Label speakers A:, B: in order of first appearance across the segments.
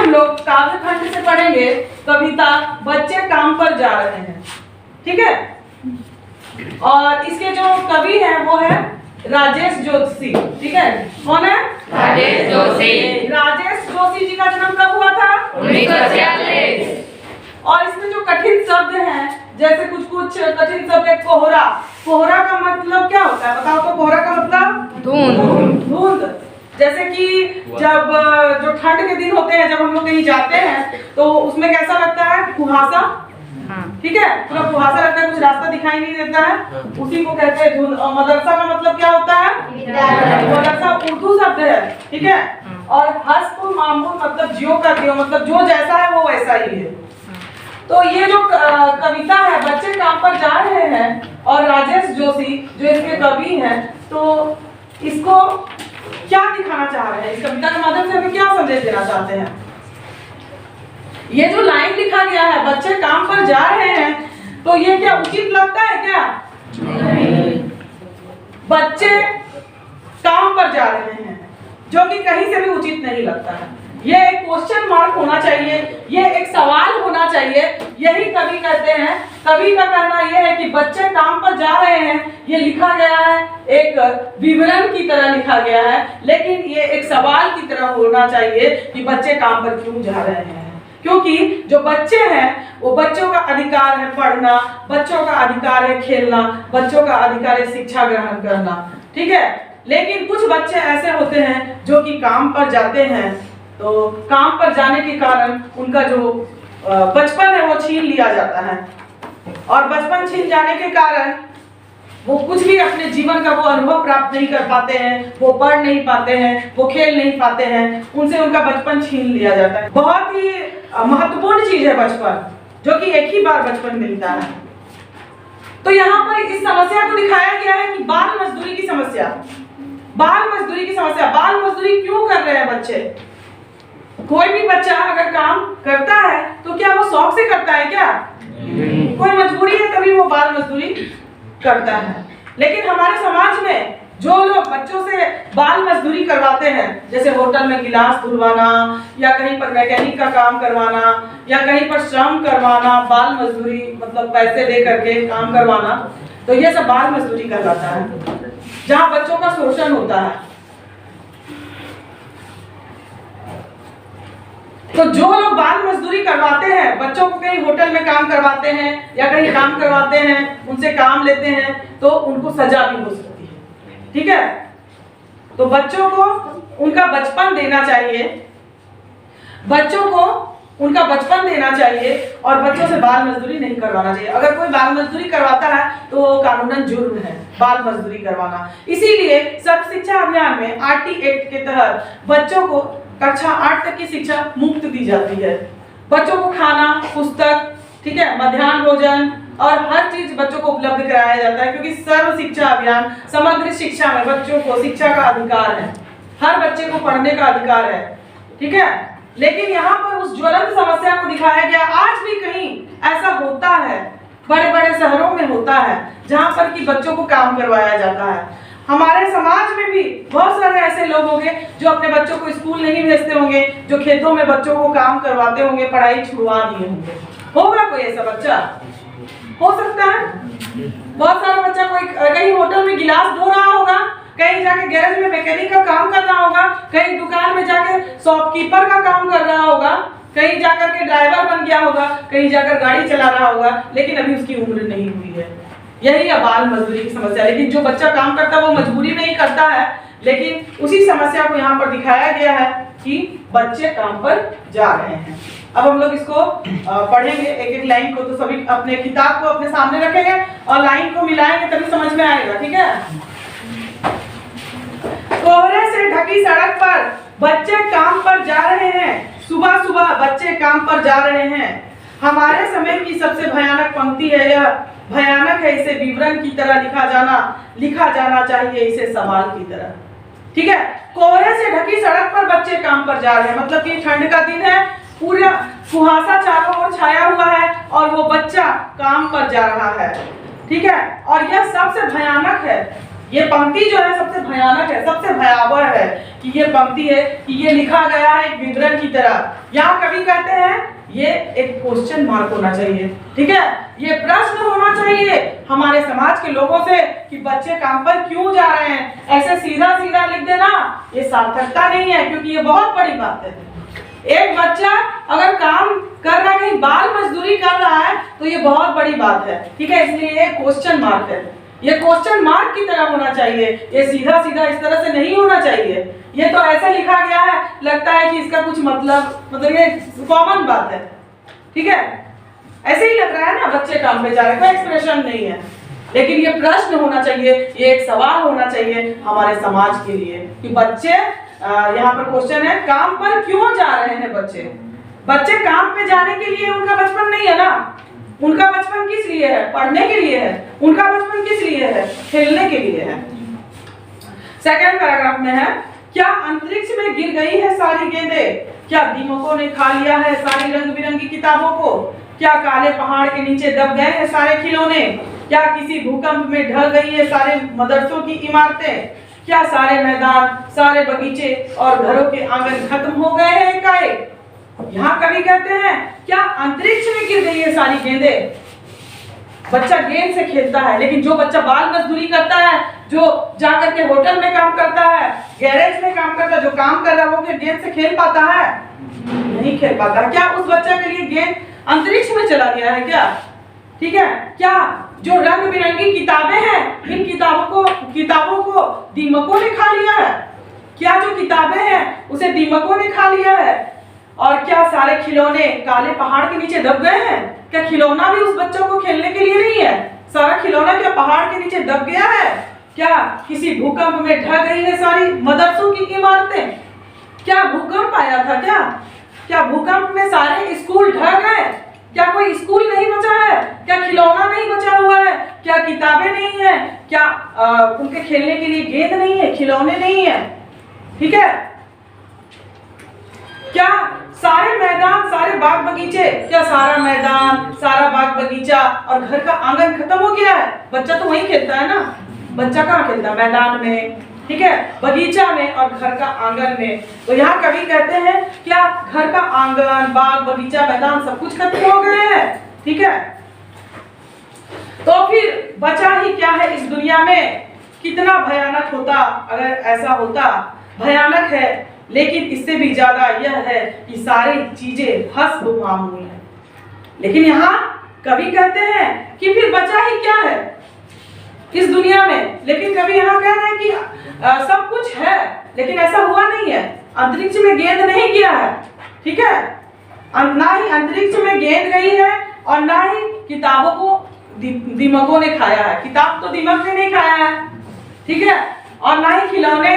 A: हम लोग काव्य खंड से पढ़ेंगे कविता बच्चे काम पर जा रहे हैं। ठीक है, और इसके जो कवि हैं वो है राजेश जोशी। ठीक है, कौन है?
B: राजेश जोशी।
A: राजेश जोशी जी का जन्म कब हुआ था?
B: 1946।
A: और इसमें जो कठिन शब्द हैं, जैसे कुछ कुछ कठिन शब्द है। कोहरा, कोहरा का मतलब क्या होता है बताओ तो? कोहरा का मतलब
B: धुंध।
A: धुंध। जैसे कि जब जो ठंड के दिन होते हैं, जब हम लोग कहीं जाते हैं तो उसमें कैसा लगता है? कुहासा। ठीक है, पूरा कुहासा लगता है, कुछ रास्ता दिखाई नहीं देता है, उसी को कहते हैं धुंध। और मदरसा का मतलब क्या होता है? मदरसा उर्दू शब्द है। ठीक है, और हस्ब मामूल मतलब ज्यों का त्यों, मतलब जो जैसा है वो वैसा ही है। तो ये जो कविता है बच्चे काम पर जा रहे हैं, और राजेश जोशी जो इसके कवि हैं, तो इसको क्या दिखाना चाह रहे हैं? इस कविता के माध्यम से हमें क्या संदेश देना चाहते हैं? ये जो लाइन लिखा गया है बच्चे काम पर जा रहे हैं, तो ये क्या उचित लगता है क्या? नहीं। बच्चे काम पर जा रहे हैं जो कि कहीं से भी उचित नहीं लगता है। ये एक क्वेश्चन मार्क होना चाहिए, ये एक सवाल होना चाहिए। यही कवि कहते हैं, कवि का कहना यह है कि बच्चे काम पर जा रहे हैं। ये लिखा गया है एक विवरण की तरह लिखा गया है, लेकिन ये एक सवाल की तरह होना चाहिए कि बच्चे काम पर क्यों जा रहे हैं। क्योंकि जो बच्चे हैं वो बच्चों का अधिकार है पढ़ना, बच्चों का अधिकार है खेलना, बच्चों का अधिकार है शिक्षा ग्रहण करना। ठीक है, लेकिन कुछ बच्चे ऐसे होते हैं जो कि काम पर जाते हैं, तो काम पर जाने के कारण उनका जो बचपन है वो छीन लिया जाता है, और बचपन छीन जाने के कारण वो कुछ भी अपने जीवन का वो अनुभव प्राप्त नहीं कर पाते हैं, वो पढ़ नहीं पाते हैं, वो खेल नहीं पाते हैं, उनसे उनका बचपन छीन लिया जाता है। बहुत ही महत्वपूर्ण चीज है बचपन, जो कि एक ही बार बचपन मिलता है। तो यहाँ पर इस समस्या को दिखाया गया है कि बाल मजदूरी की समस्या। बाल मजदूरी की समस्या, बाल मजदूरी क्यों कर रहे हैं बच्चे? कोई भी बच्चा अगर काम करता है तो क्या वो शौक से करता है क्या? कोई मजबूरी है तभी वो बाल मजदूरी करता है। लेकिन हमारे समाज में जो लोग बच्चों से बाल मजदूरी करवाते हैं, जैसे होटल में गिलास धुलवाना, या कहीं पर मैकेनिक का काम करवाना, या कहीं पर श्रम करवाना, बाल मजदूरी मतलब पैसे दे करके काम करवाना, तो ये सब बाल मजदूरी कहलाता है, जहाँ बच्चों का शोषण होता है। तो जो लोग बाल मजदूरी करवाते हैं, बच्चों को कहीं होटल में काम करवाते हैं या कहीं काम करवाते हैं, उनसे काम लेते हैं, तो उनको सजा भी हो सकती है। ठीक है, तो बच्चों को उनका बचपन देना चाहिए, बच्चों को उनका बचपन देना चाहिए, और बच्चों से बाल मजदूरी नहीं करवाना चाहिए। अगर कोई बाल मजदूरी करवाता है तो वो कानूनन जुर्म है बाल मजदूरी करवाना। इसीलिए सर्व शिक्षा अभियान में RT एक्ट के तहत बच्चों को कक्षा 8 तक की शिक्षा मुफ्त दी जाती है। बच्चों को खाना, पुस्तक, ठीक है, मध्याह्न भोजन और हर चीज बच्चों को उपलब्ध कराया जाता है, क्योंकि सर्व शिक्षा अभियान समग्र शिक्षा में बच्चों को शिक्षा का अधिकार है, हर बच्चे को पढ़ने का अधिकार है। ठीक है, लेकिन यहाँ पर उस ज्वलंत समस्या को दिखाया गया। आज भी कहीं ऐसा होता है, बड़े बड़े शहरों में होता है, जहाँ पर कि बच्चों को काम करवाया जाता है। हमारे समाज में भी बहुत सारे ऐसे लोग होंगे जो अपने बच्चों को स्कूल नहीं भेजते होंगे, जो खेतों में बच्चों को काम करवाते होंगे, पढ़ाई छुड़वा दिए होंगे। होगा कोई ऐसा बच्चा? हो सकता है। बहुत सारा बच्चा कोई कहीं होटल में गिलास धो रहा होगा, कहीं जाके गैरेज में मैकेनिक का काम कर रहा होगा, कहीं दुकान में जाके शॉपकीपर का काम कर रहा होगा, कहीं जाकर के ड्राइवर बन गया होगा, कहीं जाकर गाड़ी चला रहा होगा, लेकिन अभी उसकी उम्र नहीं हुई है। यही है बाल मजदूरी की समस्या। लेकिन जो बच्चा काम करता है वो मजबूरी में ही करता है, लेकिन उसी समस्या को यहाँ पर दिखाया गया है कि बच्चे काम पर जा रहे हैं। अब हम लोग इसको पढ़ेंगे एक एक लाइन को, तो सभी अपने किताब को अपने सामने रखेंगे और लाइन को मिलाएंगे तभी समझ में आएगा। ठीक है, कोहरे से ढकी सड़क पर बच्चे काम पर जा रहे हैं, सुबह सुबह बच्चे काम पर जा रहे हैं। हमारे समय की सबसे भयानक पंक्ति है यह, भयानक है, इसे विवरण की तरह लिखा जाना चाहिए, इसे सवाल की तरह। ठीक है, कोहरे से ढकी सड़क पर बच्चे काम पर जा रहे हैं, मतलब कि ठंड का दिन है, पूरा कुहासा चारों ओर छाया हुआ है और वो बच्चा काम पर जा रहा है। ठीक है, और यह सबसे भयानक है, ये पंक्ति जो है सबसे भयानक है, सबसे भयावह है कि ये पंक्ति है कि ये लिखा गया है एक विवरण की तरह। यहाँ कवि कहते हैं ये एक क्वेश्चन मार्क होना चाहिए, ठीक है, ये प्रश्न होना चाहिए हमारे समाज के लोगों से कि बच्चे काम पर क्यों जा रहे हैं। ऐसे सीधा सीधा लिख देना ये सार्थकता नहीं है, क्योंकि ये बहुत बड़ी बात है। एक बच्चा अगर काम कर रहा है, कहीं बाल मजदूरी कर रहा है, तो ये बहुत बड़ी बात है, ठीक है, इसलिए ये क्वेश्चन मार्क है। ये क्वेश्चन मार्क की तरह होना चाहिए, ये सीधा सीधा इस तरह से नहीं होना चाहिए। ये तो ऐसा लिखा गया है, लगता है कि इसका कुछ मतलब ये कॉमन बात है, ठीक है, ऐसे ही लग रहा है ना, बच्चे काम पे जा रहे हैं, कोई एक्सप्रेशन नहीं है। लेकिन ये प्रश्न होना चाहिए, ये एक सवाल होना चाहिए हमारे समाज के लिए कि बच्चे, यहाँ पर क्वेश्चन है, काम पर क्यों जा रहे हैं बच्चे। बच्चे काम पे जाने के लिए उनका बचपन नहीं है ना, उनका बचपन किस लिए है, पढ़ने के लिए है। उनका बचपन किस लिए है, खेलने के लिए है। सेकंड पैराग्राफ में है, क्या अंतरिक्ष में गिर गई है सारी गेंदें, क्या दीमकों ने खा लिया है सारी रंग बिरंगी किताबों को, क्या काले पहाड़ के नीचे दब गए हैं सारे खिलौने, क्या किसी भूकंप में ढह गई है सारे मदरसों की इमारतें, क्या सारे मैदान, सारे बगीचे और घरों के आंगन खत्म हो गए हैं एकाएक। यहाँ कवि कहते हैं क्या अंतरिक्ष में गिर गई है सारी गेंदें। बच्चा गेंद से खेलता है, लेकिन जो बच्चा बाल मजदूरी करता है, जो जाकर के होटल में काम करता है, गैरेज में काम करता है, जो काम कर रहा है, वो क्या गेंद से खेल पाता है? नहीं खेल पाता। क्या उस बच्चा के लिए गेंद अंतरिक्ष में चला गया है क्या? ठीक है, क्या जो रंग बिरंगी किताबें हैं, इन किताबों को दीमकों ने खा लिया है? क्या जो किताबें हैं उसे दीमकों ने खा लिया है? और क्या सारे खिलौने काले पहाड़ के नीचे दब गए हैं? क्या खिलौना भी उस बच्चों को खेलने के लिए नहीं है? सारा खिलौना क्या पहाड़ के नीचे दब गया है? क्या किसी भूकंप में ढह गई है सारी मदरसों की इमारतें? क्या भूकंप आया था क्या? क्या भूकंप में सारे स्कूल ढह गए? क्या कोई स्कूल नहीं बचा है? क्या खिलौना नहीं बचा हुआ है? क्या किताबें नहीं है? क्या उनके खेलने के लिए गेंद नहीं है, खिलौने नहीं है? ठीक है, क्या सारे मैदान, सारे बाग बगीचे, क्या सारा मैदान, सारा बाग बगीचा और घर का आंगन खत्म हो गया है? बच्चा तो वहीं खेलता है ना, बच्चा कहाँ खेलता है? मैदान में, ठीक है, बगीचा में और घर का आंगन में। तो यहाँ कवि कहते हैं क्या घर का आंगन, बाग बगीचा, मैदान सब कुछ खत्म हो गए हैं? ठीक है, तो फिर बचा ही क्या है इस दुनिया में? कितना भयानक होता अगर ऐसा होता। भयानक है, लेकिन इससे भी ज्यादा यह है कि सारी चीजें हस्ब मामूल है। लेकिन यहाँ कवि कहते हैं कि फिर बचा ही क्या है इस दुनिया में? लेकिन कवि यहाँ कह रहे हैं कि सब कुछ है, लेकिन ऐसा हुआ नहीं है। अंतरिक्ष में गेंद नहीं गया है, ठीक है, ना ही अंतरिक्ष में गेंद गई है और ना ही किताबों को दीमकों ने खाया है। किताब तो दीमक ने नहीं खाया है, ठीक है, और ना ही खिलौने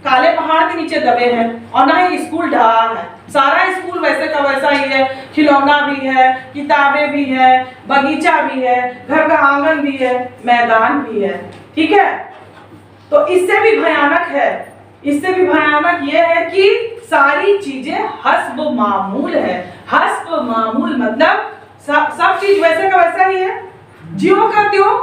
A: काले पहाड़ के नीचे दबे हैं और ना ही स्कूल ढहा है। सारा स्कूल वैसे का वैसा ही है, खिलौना भी है, किताबें भी है, बगीचा भी है, घर का आंगन भी है, मैदान भी है, ठीक है। तो इससे भी भयानक है, इससे भी भयानक ये है कि सारी चीजें हस्ब मामूल है। हस्ब मामूल मतलब सब चीज वैसे का वैसा ही है, ज्यों का त्यों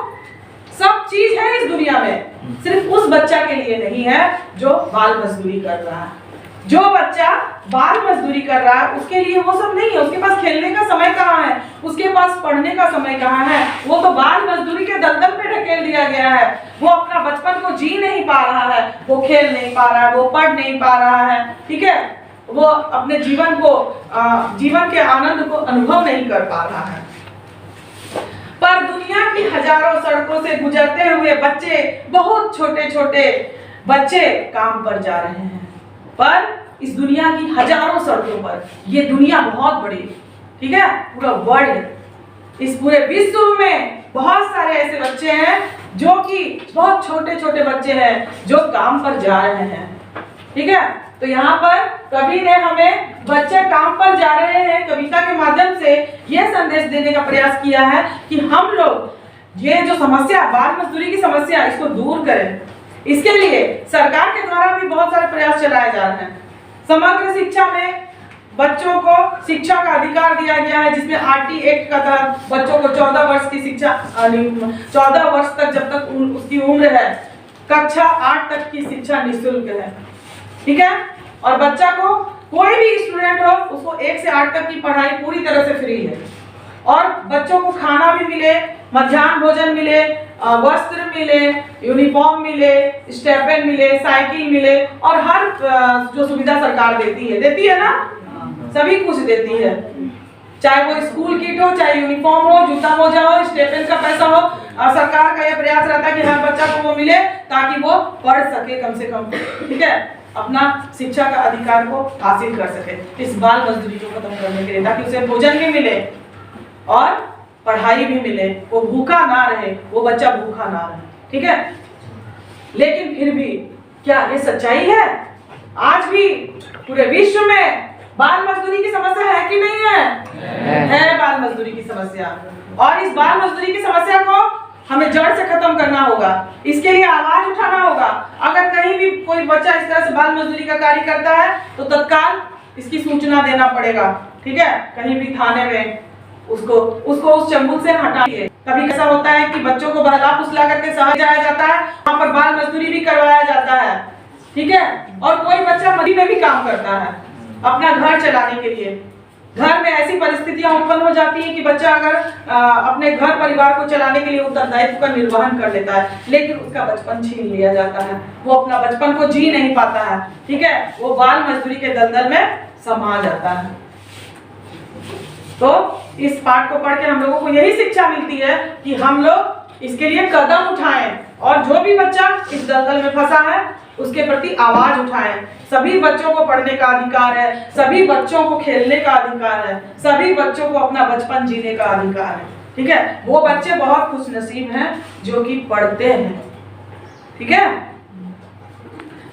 A: सब चीज है इस दुनिया में। सिर्फ उस बच्चा के लिए नहीं है जो बाल मजदूरी कर रहा है। जो बच्चा बाल मजदूरी कर रहा है उसके लिए वो सब नहीं है। उसके पास खेलने का समय कहाँ है, उसके पास पढ़ने का समय कहाँ है? वो तो बाल मजदूरी के दलदल पे ढकेल दिया गया है। वो अपना बचपन को जी नहीं पा रहा है, वो खेल नहीं पा रहा है, वो पढ़ नहीं पा रहा है, ठीक है, वो अपने जीवन के आनंद को अनुभव नहीं कर पा रहा है। पर दुनिया की हजारों सड़कों से गुजरते हुए बच्चे, बहुत छोटे छोटे बच्चे काम पर जा रहे हैं। पर इस दुनिया की हजारों सड़कों पर, ये दुनिया बहुत बड़ी, ठीक है, पूरा वर्ल्ड, इस पूरे विश्व में बहुत सारे ऐसे बच्चे हैं जो कि बहुत छोटे छोटे बच्चे हैं जो काम पर जा रहे हैं, ठीक है। तो यहाँ पर कवि ने हमें बच्चे काम पर जा रहे हैं कविता के माध्यम से यह संदेश देने का प्रयास किया है कि हम लोग ये जो समस्या, बाल मजदूरी की समस्या, इसको दूर करें। इसके लिए सरकार के द्वारा भी बहुत सारे प्रयास चलाए जा रहे हैं। समग्र शिक्षा में बच्चों को शिक्षा का अधिकार दिया गया है, जिसमें RT एक्ट का तहत बच्चों को 14 वर्ष की शिक्षा, 14 वर्ष तक जब तक उसकी उम्र है, कक्षा 8 तक की शिक्षा निःशुल्क है, ठीक है। और बच्चा को, कोई भी स्टूडेंट हो, उसको 1 से 8 तक की पढ़ाई पूरी तरह से फ्री है। और बच्चों को खाना भी मिले, मध्याह्न भोजन मिले, वस्त्र मिले, यूनिफॉर्म मिले, स्टेपन मिले, साइकिल मिले, और हर जो सुविधा सरकार देती है ना, सभी कुछ देती है। चाहे वो स्कूल किट हो, चाहे यूनिफॉर्म हो, जूता मोजा हो, स्टेपन का पैसा हो, सरकार का यह प्रयास रहता है कि हर बच्चा को वो मिले ताकि वो पढ़ सके कम से कम, ठीक है, अपना शिक्षा का अधिकार को हासिल कर सके। इस बाल मजदूरी को खत्म करने के लिए, ताकि उसे भोजन भी मिले और पढ़ाई भी मिले, वो भूखा ना रहे, वो बच्चा भूखा ना रहे, ठीक है। लेकिन फिर भी क्या ये सच्चाई है? आज भी पूरे विश्व में बाल मजदूरी की समस्या है कि नहीं है? है बाल मजदूरी की समस्या। और इस बाल मजदूरी की समस्या को हमें जड़ से खत्म करना होगा, इसके लिए आवाज उठाना होगा। अगर कहीं भी कोई बच्चा इस तरह से बाल मजदूरी का कार्य करता है तो तत्काल इसकी सूचना देना पड़ेगा, ठीक है, कहीं भी थाने में उसको उस चंगुल से हटाइए। कभी ऐसा होता है कि बच्चों को बहला फुसला करके शहर जाया जाता है, वहाँ पर बाल मजदूरी भी करवाया जाता है, ठीक है। और कोई बच्चा मंडी में भी काम करता है अपना घर चलाने के लिए। घर में ऐसी परिस्थितियां उत्पन्न हो जाती हैं कि बच्चा अगर अपने घर परिवार को चलाने के लिए उत्तरदायित्व का निर्वहन कर लेता है, लेकिन उसका बचपन छीन लिया जाता है, वो अपना बचपन को जी नहीं पाता है, ठीक है, वो बाल मजदूरी के दलदल में समा जाता है। तो इस पाठ को पढ़ के हम लोगों को यही शिक्षा मिलती है कि हम लोग इसके लिए कदम उठाएं, और जो भी बच्चा इस दलदल में फंसा है उसके प्रति आवाज उठाएं। सभी बच्चों को पढ़ने का अधिकार है, सभी बच्चों को खेलने का अधिकार है, सभी बच्चों को अपना बचपन जीने का अधिकार है, ठीक है। वो बच्चे बहुत खुशनसीब हैं जो कि पढ़ते हैं, ठीक है।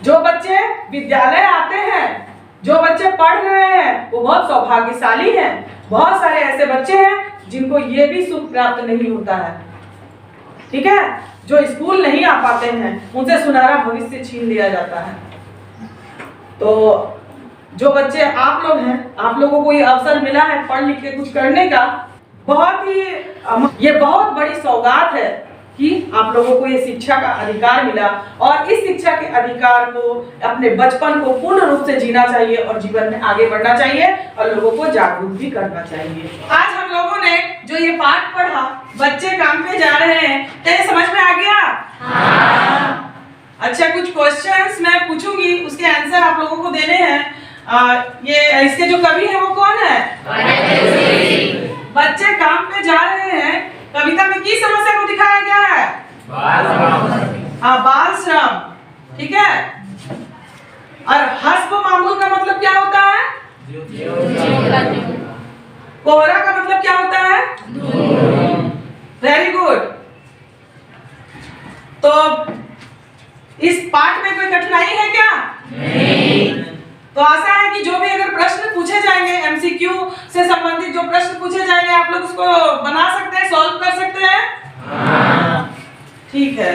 A: जो बच्चे विद्यालय आते हैं, जो बच्चे पढ़ रहे हैं, वो बहुत सौभाग्यशाली हैं। बहुत सारे ऐसे बच्चे हैं जिनको ये भी सुख प्राप्त नहीं होता है, ठीक है, जो स्कूल नहीं आ पाते हैं, उनसे सुनहरा भविष्य छीन लिया जाता है। तो जो बच्चे आप लोग हैं, आप लोगों को ये अवसर मिला है पढ़ लिख के कुछ करने का, ये बहुत बड़ी सौगात है कि आप लोगों को ये शिक्षा का अधिकार मिला, और इस शिक्षा के अधिकार को, अपने बचपन को पूर्ण रूप से जीना चाहिए और जीवन में आगे बढ़ना चाहिए और लोगों को जागरूक भी करना चाहिए। आज हम लोगों ने जो ये पाठ पढ़ा, बच्चे काम पे जा रहे हैं, क्या ये समझ में आ गया? हाँ। अच्छा, कुछ क्वेश्चंस मैं पूछूंगी, उसके आंसर आप लोगों को देने हैं। ये इसके जो कवि है वो कौन है? बच्चे काम पे जा रहे हैं, कविता में किस समस्या को दिखाया गया है? बाल श्रम, ठीक है। और हस्ब मामूल का मतलब क्या होता है? कोहरा का मतलब क्या होता है? Very good. तो इस पाठ में कोई कठिनाई है क्या? नहीं। तो आशा है कि जो भी अगर प्रश्न पूछे जाएंगे, एमसीक्यू से संबंधित जो प्रश्न पूछे जाएंगे, आप लोग उसको बना सकते हैं, सॉल्व कर सकते हैं। हाँ। ठीक है।